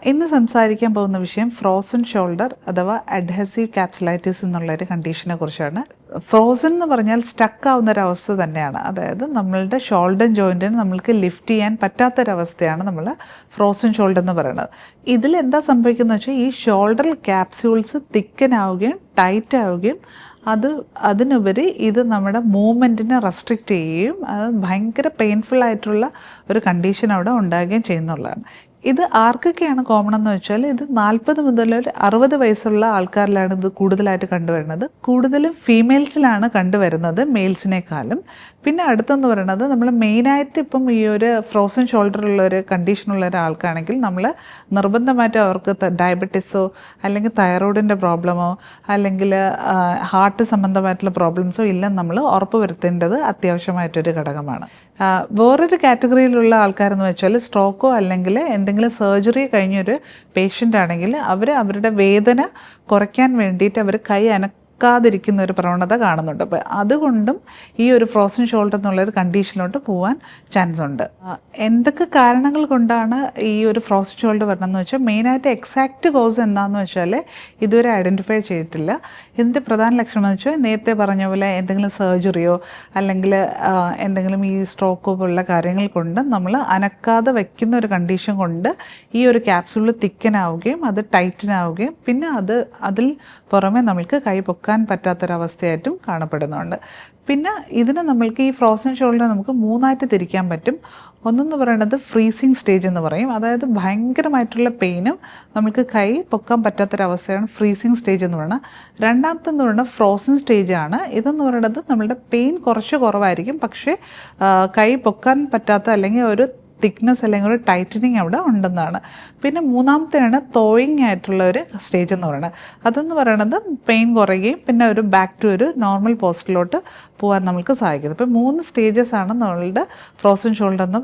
ഇന്ന് സംസാരിക്കാൻ പോകുന്ന വിഷയം ഫ്രോസൺ ഷോൾഡർ അഥവാ അഡ്ഹസീവ് ക്യാപ്സുലൈറ്റിസ് എന്നുള്ളൊരു കണ്ടീഷനെ കുറിച്ചാണ്. ഫ്രോസൺ എന്ന് പറഞ്ഞാൽ സ്റ്റക്ക് ആവുന്നൊരവസ്ഥ തന്നെയാണ്. അതായത് നമ്മളുടെ ഷോൾഡർ ജോയിൻറ്റിന് നമ്മൾക്ക് ലിഫ്റ്റ് ചെയ്യാൻ പറ്റാത്തൊരവസ്ഥയാണ് നമ്മൾ ഫ്രോസൺ ഷോൾഡർ എന്ന് പറയുന്നത്. ഇതിൽ എന്താ സംഭവിക്കുന്നത് വെച്ചാൽ ഈ ഷോൾഡർ ക്യാപ്സ്യൂൾസ് തിക്കനാവുകയും ടൈറ്റ് ആവുകയും അതിനുപരി ഇത് നമ്മുടെ മൂവ്മെൻറ്റിനെ റെസ്ട്രിക്റ്റ് ചെയ്യുകയും അത് ഭയങ്കര പെയിൻഫുൾ ആയിട്ടുള്ള ഒരു കണ്ടീഷൻ അവിടെ ഉണ്ടാകുകയും ചെയ്യുന്നുള്ളതാണ്. ഇത് ആർക്കൊക്കെയാണ് കോമൺ എന്ന് വെച്ചാൽ ഇത് 40 മുതൽ 60 വയസ്സുള്ള ആൾക്കാരിലാണ് ഇത് കൂടുതലായിട്ട് കണ്ടുവരുന്നത്. കൂടുതലും ഫീമെയിൽസിലാണ് കണ്ടുവരുന്നത് മെയിൽസിനേക്കാളും. പിന്നെ അടുത്തെന്ന് പറയുന്നത് നമ്മൾ മെയിനായിട്ട് ഇപ്പം ഈ ഒരു ഫ്രോസൺ ഷോൾഡറുള്ള ഒരു കണ്ടീഷനുള്ള ഒരാൾക്കാണെങ്കിൽ നമ്മൾ നിർബന്ധമായിട്ട് അവർക്ക് ഡയബറ്റീസോ അല്ലെങ്കിൽ തൈറോയിഡിൻ്റെ പ്രോബ്ലമോ അല്ലെങ്കിൽ ഹാർട്ട് സംബന്ധമായിട്ടുള്ള പ്രോബ്ലംസോ ഇല്ലെന്ന് നമ്മൾ ഉറപ്പ് വരുത്തേണ്ടത് അത്യാവശ്യമായിട്ടൊരു ഘടകമാണ്. വേറൊരു കാറ്റഗറിയിലുള്ള ആൾക്കാരെന്ന് വെച്ചാൽ സ്ട്രോക്കോ അല്ലെങ്കിൽ എന്തെങ്കിലും സർജറി കഴിഞ്ഞൊരു പേഷ്യൻ്റ് ആണെങ്കിൽ അവരുടെ വേദന കുറയ്ക്കാൻ വേണ്ടിയിട്ട് അവർ കൈ ക്കാതിരിക്കുന്ന ഒരു പ്രവണത കാണുന്നുണ്ട്. അപ്പോൾ അതുകൊണ്ടും ഈ ഒരു ഫ്രോസൺ ഷോൾഡർ എന്നുള്ളൊരു കണ്ടീഷനിലോട്ട് പോകാൻ ചാൻസ് ഉണ്ട്. എന്തൊക്കെ കാരണങ്ങൾ കൊണ്ടാണ് ഈ ഒരു ഫ്രോസൺ ഷോൾഡർ വരണമെന്ന് വെച്ചാൽ മെയിനായിട്ട് എക്സാക്റ്റ് കോസ് എന്താണെന്ന് വെച്ചാൽ ഇതുവരെ ഐഡൻറ്റിഫൈ ചെയ്തിട്ടില്ല. ഇതിൻ്റെ പ്രധാന ലക്ഷണം എന്ന് വെച്ചാൽ നേരത്തെ പറഞ്ഞ പോലെ എന്തെങ്കിലും സർജറിയോ അല്ലെങ്കിൽ എന്തെങ്കിലും ഈ സ്ട്രോക്കോ പോലുള്ള കാര്യങ്ങൾ കൊണ്ട് നമ്മൾ അനക്കാതെ വയ്ക്കുന്ന ഒരു കണ്ടീഷൻ കൊണ്ട് ഈ ഒരു ക്യാപ്സ്യൂൾ തിക്കനാവുകയും അത് ടൈറ്റനാവുകയും പിന്നെ അതിൽ പുറമെ നമ്മൾക്ക് കൈ പൊക്കാൻ പറ്റാത്തൊരവസ്ഥയായിട്ടും കാണപ്പെടുന്നുണ്ട്. പിന്നെ ഇതിന് നമ്മൾക്ക് ഈ ഫ്രോസൺ ഷോൾഡർ നമുക്ക് 3ആയിട്ട് തിരിക്കാൻ പറ്റും. ഒന്നെന്ന് പറയുന്നത് ഫ്രീസിങ് സ്റ്റേജ് എന്ന് പറയും. അതായത് ഭയങ്കരമായിട്ടുള്ള പെയിനും നമുക്ക് കൈ പൊക്കാൻ പറ്റാത്തൊരവസ്ഥയാണ് ഫ്രീസിങ് സ്റ്റേജ് എന്ന് പറയുന്നത്. രണ്ടാമത്തെന്ന് പറയുന്നത് ഫ്രോസൺ സ്റ്റേജാണ്. ഇതെന്ന് പറയുന്നത് നമ്മളുടെ പെയിൻ കുറവായിരിക്കും, പക്ഷേ കൈ പൊക്കാൻ പറ്റാത്ത അല്ലെങ്കിൽ ഒരു തിക്നെസ് അല്ലെങ്കിൽ ഒരു ടൈറ്റനിങ് അവിടെ ഉണ്ടെന്നാണ്. പിന്നെ മൂന്നാമത്തെയാണ് തോയിങ് ആയിട്ടുള്ള ഒരു സ്റ്റേജ് എന്ന് പറയുന്നത്. അതെന്ന് പറയുന്നത് പെയിൻ കുറയുകയും പിന്നെ ഒരു ബാക്ക് ടു ഒരു നോർമൽ പോസ്റ്റിലോട്ട് പോകാൻ നമുക്ക് സാധിക്കുന്നത്. ഇപ്പോൾ 3 സ്റ്റേജസാണ് നമ്മളുടെ ഫ്രോസൺ ഷോൾഡറിന്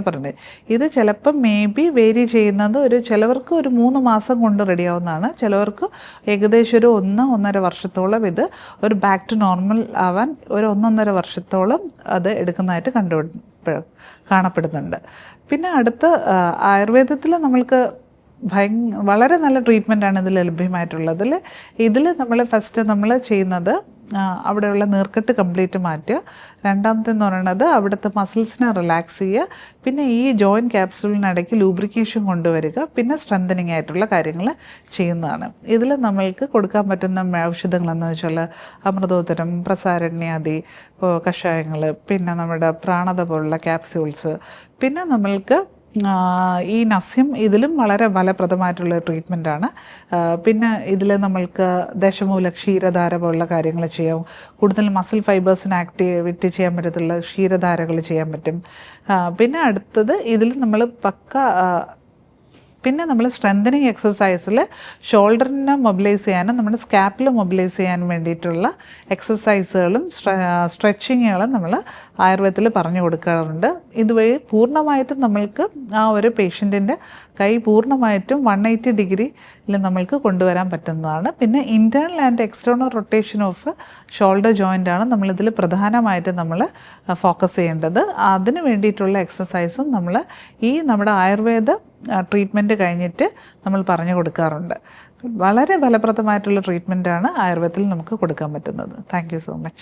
പറയുന്നത്. ഇത് ചിലപ്പോൾ മേ ബി വേരി ചെയ്യുന്നത് ചിലവർക്ക് ഒരു 3 മാസം കൊണ്ട് റെഡിയാവുന്നതാണ്. ചിലവർക്ക് ഏകദേശം ഒരു 1-1.5 വർഷത്തോളം ഇത് ഒരു ബാക്ക് ടു നോർമൽ ആവാൻ ഒരു 1-1.5 വർഷത്തോളം അത് എടുക്കുന്നതായിട്ട് കാണപ്പെടുന്നുണ്ട്. പിന്നെ അടുത്ത ആയുർവേദത്തിൽ നമ്മൾക്ക് വളരെ നല്ല ട്രീറ്റ്മെൻറ്റാണ് ഇതിൽ ലഭ്യമായിട്ടുള്ളത്. ഇതിൽ നമ്മൾ ഫസ്റ്റ് നമ്മൾ ചെയ്യുന്നത് അവിടെയുള്ള നീർക്കെട്ട് കംപ്ലീറ്റ് മാറ്റുക. രണ്ടാമത്തെന്ന് പറയുന്നത് അവിടുത്തെ മസിൽസിനെ റിലാക്സ് ചെയ്യുക. പിന്നെ ഈ ജോയിൻറ്റ് ക്യാപ്സ്യൂളിനിടയ്ക്ക് ലൂബ്രിക്കേഷൻ കൊണ്ടുവരിക. പിന്നെ സ്ട്രെങ്തനിങ് ആയിട്ടുള്ള കാര്യങ്ങൾ ചെയ്യുന്നതാണ്. ഇതിൽ നമ്മൾക്ക് കൊടുക്കാൻ പറ്റുന്ന ഔഷധങ്ങളെന്ന് വെച്ചാൽ അമൃതോത്തരം, പ്രസാരണ്യാദി കഷായങ്ങൾ, പിന്നെ നമ്മുടെ പ്രാണത പോലുള്ള ക്യാപ്സ്യൂൾസ്, പിന്നെ നമ്മൾക്ക് ഈ നസ്യം ഇതിലും വളരെ ഫലപ്രദമായിട്ടുള്ള ട്രീറ്റ്മെൻറ്റാണ്. പിന്നെ ഇതിൽ നമ്മൾക്ക് ദശമൂല ക്ഷീരധാര പോലുള്ള കാര്യങ്ങൾ ചെയ്യാം. കൂടുതൽ മസിൽ ഫൈബേഴ്സിന് ആക്ടിവേറ്റ് ചെയ്യാൻ പറ്റത്തുള്ള ക്ഷീരധാരകൾ ചെയ്യാൻ പറ്റും. പിന്നെ അടുത്തത് ഇതിൽ നമ്മൾ പിന്നെ നമ്മൾ സ്ട്രെങ്തനിങ് എക്സസൈസിൽ ഷോൾഡറിനെ മൊബിലൈസ് ചെയ്യാനും നമ്മുടെ സ്കാപ്പിൽ മൊബിലൈസ് ചെയ്യാനും വേണ്ടിയിട്ടുള്ള എക്സസൈസുകളും സ്ട്രെച്ചിങ്ങുകളും നമ്മൾ ആയുർവേദത്തിൽ പറഞ്ഞു കൊടുക്കാറുണ്ട്. ഇതുവഴി പൂർണ്ണമായിട്ടും നമ്മൾക്ക് ആ ഒരു പേഷ്യൻറ്റിൻ്റെ കൈ പൂർണ്ണമായിട്ടും 180 ഡിഗ്രിയിൽ നമ്മൾക്ക് കൊണ്ടുവരാൻ പറ്റുന്നതാണ്. പിന്നെ internal and external rotation of shoulder ജോയിൻ്റാണ് നമ്മളിതിൽ പ്രധാനമായിട്ടും നമ്മൾ ഫോക്കസ് ചെയ്യേണ്ടത്. അതിന് വേണ്ടിയിട്ടുള്ള എക്സസൈസും നമ്മൾ ഈ നമ്മുടെ ആയുർവേദ ട്രീറ്റ്മെൻറ്റ് കഴിഞ്ഞിട്ട് നമ്മൾ പറഞ്ഞു കൊടുക്കാറുണ്ട്. വളരെ ഫലപ്രദമായിട്ടുള്ള ട്രീറ്റ്മെൻറ്റാണ് ആയുർവേദത്തിൽ നമുക്ക് കൊടുക്കാൻ പറ്റുന്നത്. Thank you so much.